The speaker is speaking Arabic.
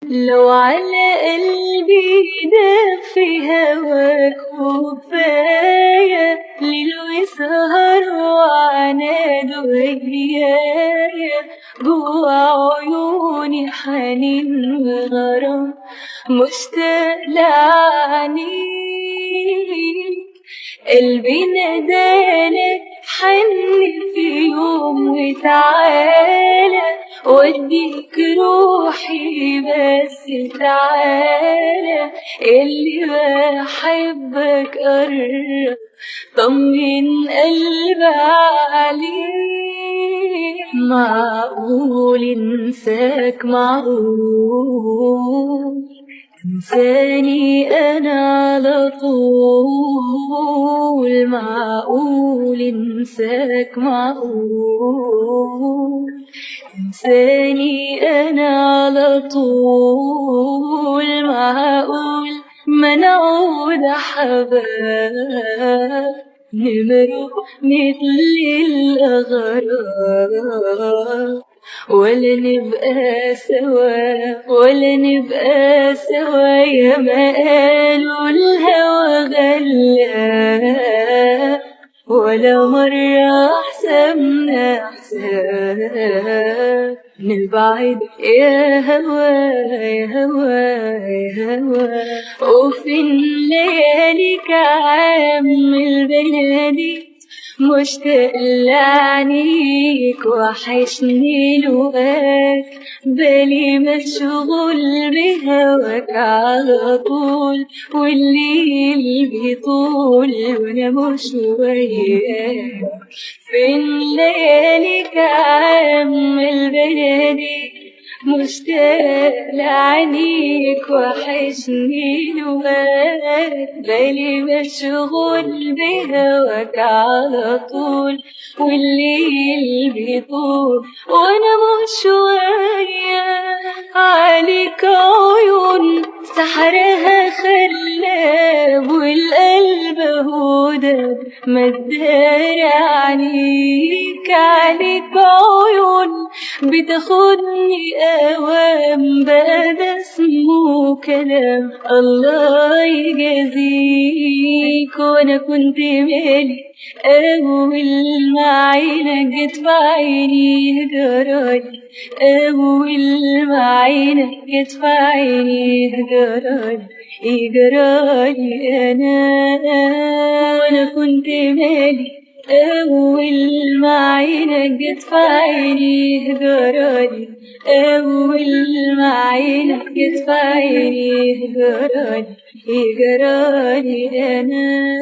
لو على قلبي داب في هواك وكفاية ليل وسهر وعناد وهديايا جوا عيوني حنين وغرام مشتاق لعنيك. قلبي نادالك حن في يوم وتعالى وديك روحي بس تعالى اللي بحبك قرب طمن قلبي عليك. معقول انساك؟ معقول تنساني انا على طول؟ معقول انساك؟ معقول تنساني انا على طول؟ معقول ما نعود حباب نمرق مثل الأغراب ولا نبقى سوا ولا نبقى سوا يا ما قالوا الهوى غلا ولا مرة حسبنا حساب نبعد يا هوا يا هوا يا هوا. وفين لياليك عام البلادي مشتاق لعنيك وحشني لقاك بالي مشغول بهواك على طول والليل بيطول وانا مش وياك. فين لياليك عام البلادي مشتاق لعنيك وحشني لقاك بالي مشغول بهواك على طول والليل بيطول وانا مش وياك. عليك عيون سحرها خلاب والقلب هدى مدار عنيك. عليك عيون بتاخدني اوام بقى ده اسمه كلام الله يجازيك. وانا كنت مالي اول ما عينك جت في عيني جرالي اول ما عينك جت في عيني جرالي انا وانا كنت مالي اول ما عينك جت في عيني جرالي اول ما عينك جت في عيني جرالي انا.